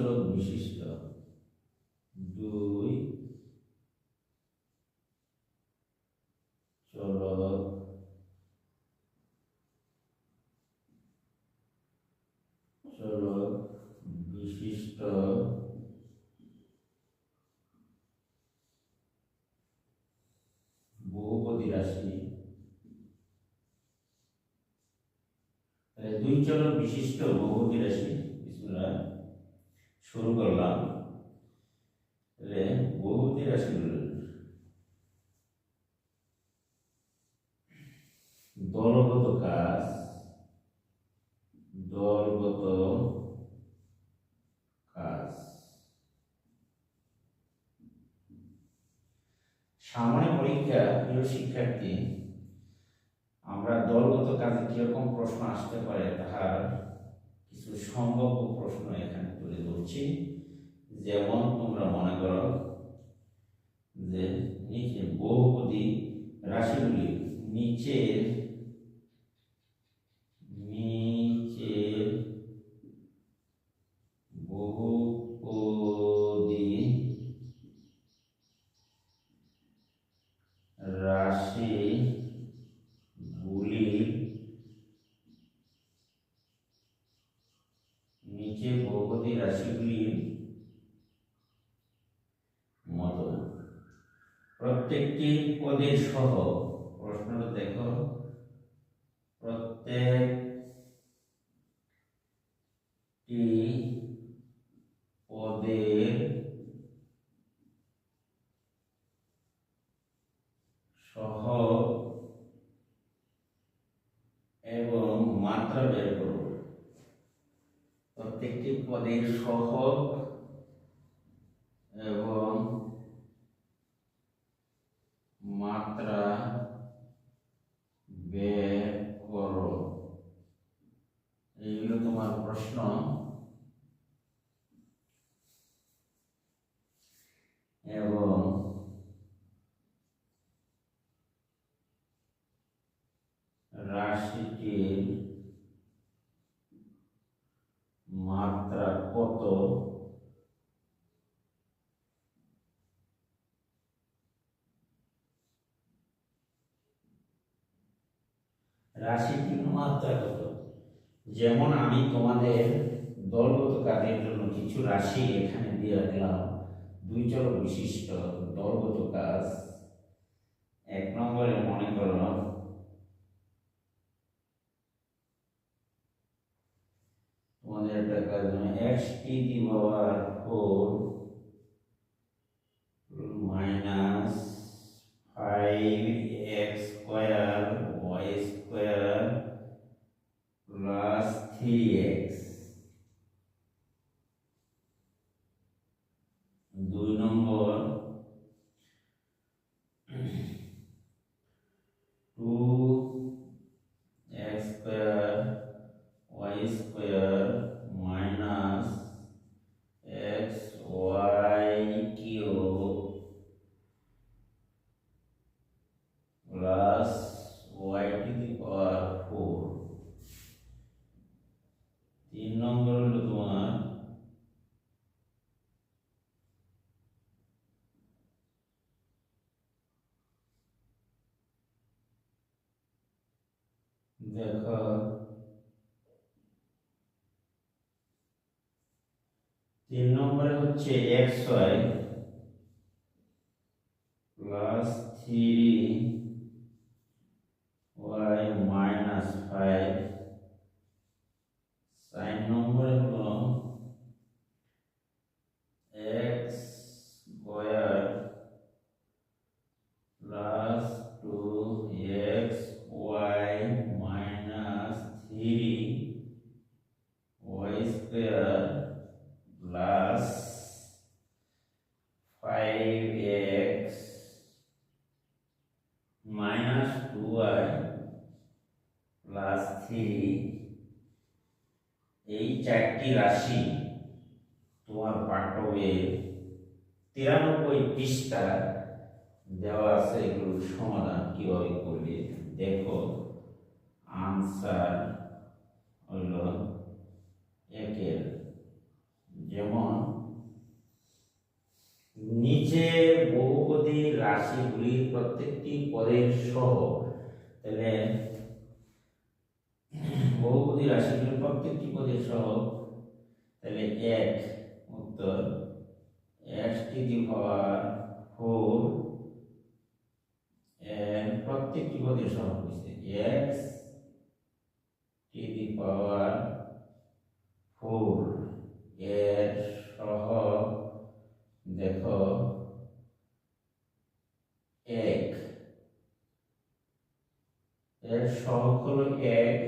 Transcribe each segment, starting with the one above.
চলক বিশিষ্ট দুই চলক বিশিষ্ট বহুপদী রাশি, দুই চলক বিশিষ্ট বহুপদী রাশি শুরু করলাম। বহুপদী রাশিগুলো দলগত কাজ, সামনে পরীক্ষা প্রিয় শিক্ষার্থী, আমরা দলগত কাজে কিরকম প্রশ্ন আসতে পারে তাহার কিছু সম্ভাব্য প্রশ্ন এখানে তুলে ধরছি। যেমন তোমরা মনে করো যে নিচে বহুপদী রাশিগুলি নিচের বহুপদী রাশিগুলির মতো প্রত্যেকটি পদের সহ, প্রশ্নটা দেখো, প্রত্যেকটি পদের সহ এবং মাত্রা বের করো। প্রত্যেকটি পদের সহগ এবং মাত্রা বের করো, এইগুলো তোমার প্রশ্ন। এবং রাশিটির মাত্রা কত রাশিটির মাত্রা কত। যেমন আমি তোমাদের দলগত কাজের জন্য কিছু রাশি এখানে দিয়ে রাখলাম, দুই চলক বিশিষ্ট দলগত কাজ। এক নম্বরে মনে করো তোমাদের একটা কাজ x⁴ minus 5x² y² plus 3x। দুই নম্বর 2x² y² minus xy³ plus y⁴। তিন নম্বর হলো তোমার দেখো তিন নম্বরে হচ্ছে xy প্লাস 3y মাইনাস 5। 4 নম্বরে হলো x² plus 2xy minus 3y² plus 5x minus 2y plus 3। এই চারটি রাশি তোমার পাঠ্য বইয়ে 93 পৃষ্ঠা দেওয়া আছে। এগুলোর সমাধান কিভাবে করবে দেখো। আনসার হলো একের যেমন নিচে বহুপদী রাশিগুলির প্রত্যেকটি পদের সহগ, তাহলে বহুপদী রাশিগুলির প্রত্যেকটি পদের সহগ, তাহলে 1 উত্তর x টু দি পাওয়ার 4 এর প্রত্যেকটি পদের সহগ হচ্ছে x টু দি পাওয়ার 4 এর সহগ দেখো 1, এর সহগ হলো 1,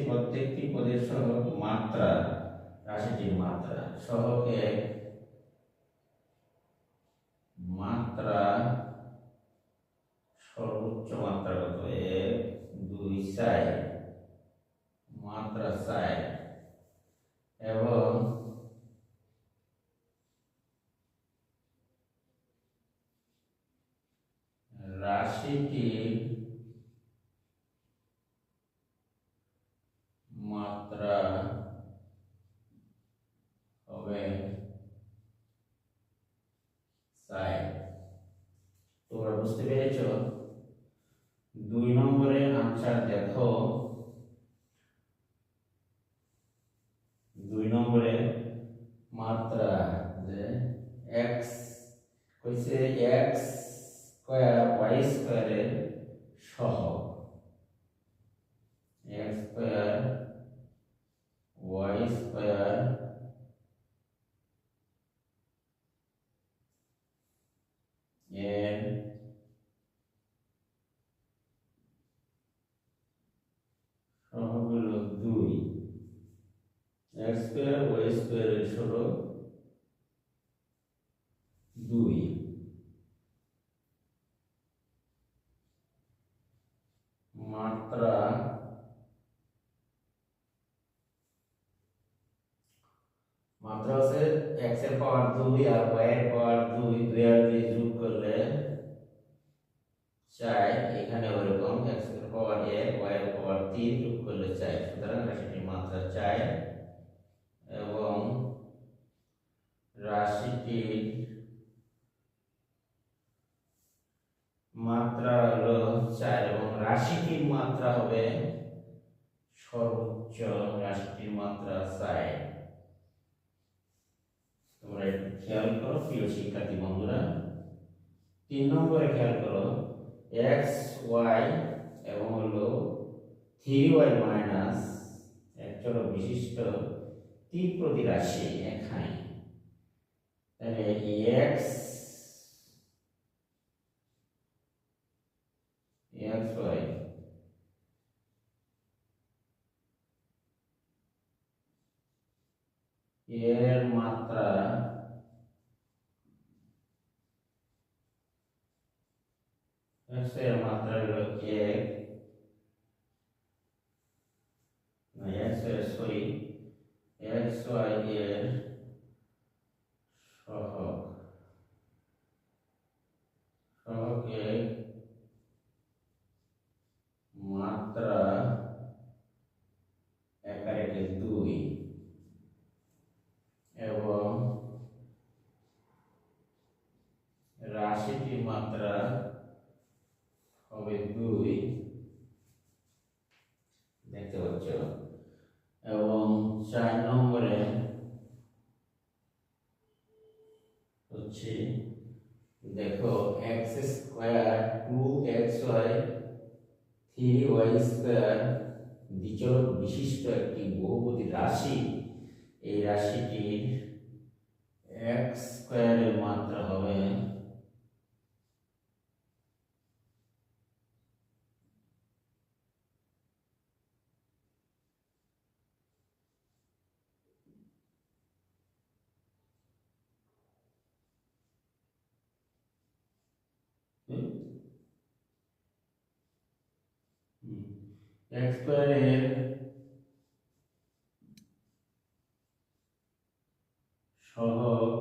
প্রত্যেকটি পদের সহগ মাত্রা, রাশিটির মাত্রা, সহগ 1, মাত্রা সর্বোচ্চ মাত্রা কত 1 2 4, মাত্রা 4, এবং রাশিটির মাত্রা হবে 4। তোমরা বুঝতে পেরেছ? 2 নম্বরের আনসার দেখো, 2 নম্বরে মাত্রা যে x কইছে x স্কয়ার y স্কয়ারের সহগ, x স্কয়ার y স্কয়ার এর সহগ হলো 2, x স্কয়ার y স্কয়ারের সহগ 2, মাত্রা হচ্ছে x এর পাওয়ার 2 আর y এর পাওয়ার 2, 2 আর 2 যোগ করলে 4, এখানে ওরকম x এর পাওয়ার 1 y এর পাওয়ার 3 যোগ করলে 4, সুতরাং রাশিটির মাত্রা 4 এবং রাশিটির মাত্রা হলো 4 এবং রাশিটির মাত্রা হবে সর্বোচ্চ, রাশিটির মাত্রা 4। তোমরা একটু খেয়াল করো প্রিয় শিক্ষার্থী বন্ধুরা। 3 নম্বরে খেয়াল করো, x y এবং হলো 3y মাইনাস এক চলক বিশিষ্ট ত্রিপ্রতি রাশি এখানে, তাহলে x y এর মাত্রা x এর মাত্রা হলো 1, x y এর সহগ 1, মাত্রা একারেকে 2 এবং রাশিটির মাত্রা হবে 2, দেখতে পাচ্ছ। এবং 4 নম্বরে হচ্ছে দেখো x square 2xy 3y square দ্বিচলক বিশিষ্ট একটি বহুপদী রাশি, এই রাশিটির x স্কয়ারের মাত্রা হবে x স্কয়ারের সহগ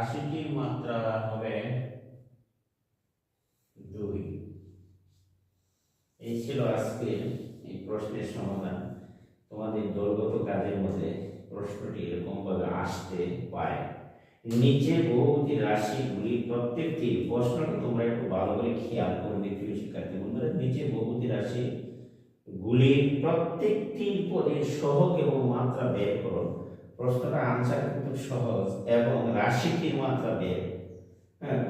রাশিটির মাত্রা হবে 2। এই ছিল আজকে এই প্রশ্নের সমাধান। তোমাদের দলগত কাজের মধ্যে প্রশ্নটি এরকম ভাবে আসতে পারে। নিচে বহুপদী রাশিগুলি প্রত্যেকটি, প্রশ্নটা তোমরা একটু ভালো করে খেয়াল করবে প্রিয় শিক্ষার্থী বন্ধুরা। নিচে বহুপদী রাশি গুলির প্রত্যেকটি পদের সহগ এবং মাত্রা বের করো। প্রশ্নটা আনসার কিন্তু সহজ, এবং রাশিটির মাত্রা বের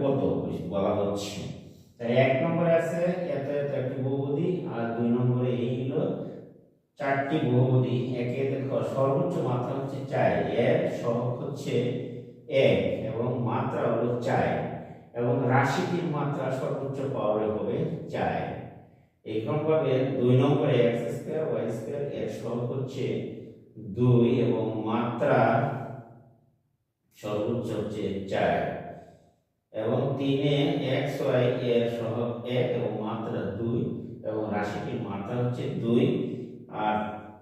কত বলা হচ্ছে। তাই 1 নম্বরে আছে এত এত একটি বহুপদী, আর 2 নম্বরে এই হলো 4টি বহুপদী। একে দেখো সর্বোচ্চ মাত্রা হচ্ছে 4, এর সহগ হচ্ছে 1 এবং মাত্রা হলো 4, এবং রাশিটির মাত্রা সর্বোচ্চ পাওয়ারে হবে 4। এইরকমভাবে 2 নম্বরে x স্কয়ার y স্কয়ার এর সহগ হচ্ছে 2 এবং মাত্রা সর্বোচ্চ হচ্ছে 4, এবং 3-এ xy এর সহগ 1 এবং মাত্রা 2 এবং রাশিটির মাত্রা হচ্ছে 2। আর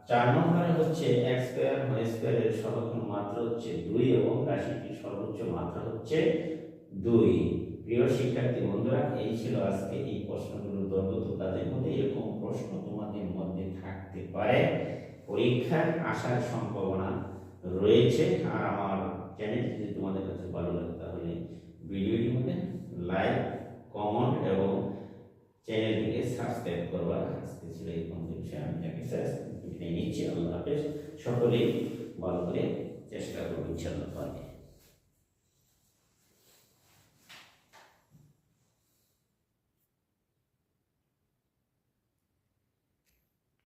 4 নম্বরে হচ্ছে x স্কয়ার y স্কয়ার এর সহগ মাত্রা হচ্ছে 2 এবং রাশিটির সর্বোচ্চ মাত্রা হচ্ছে 2। প্রিয় শিক্ষার্থী বন্ধুরা, এই ছিল আজকে এই প্রশ্নগুলো দলগত কাজের মধ্যে। এরকম প্রশ্ন তোমাদের মধ্যে থাকতে পারে, পরীক্ষার আসার সম্ভাবনা রয়েছে। আর আমার চ্যানেল যদি তোমাদের কাছে ভালো লাগে তাহলে ভিডিওটির মধ্যে লাইক, কমেন্ট এবং চ্যানেলটিকে সাবস্ক্রাইব করবা। আজকে ছিল এই বিষয়, আমি তাকে বিদায় নিচ্ছি। আল্লাহ হাফেজ। সকলেই ভালো করে চেষ্টা করবো ইনশাআল্লাহ।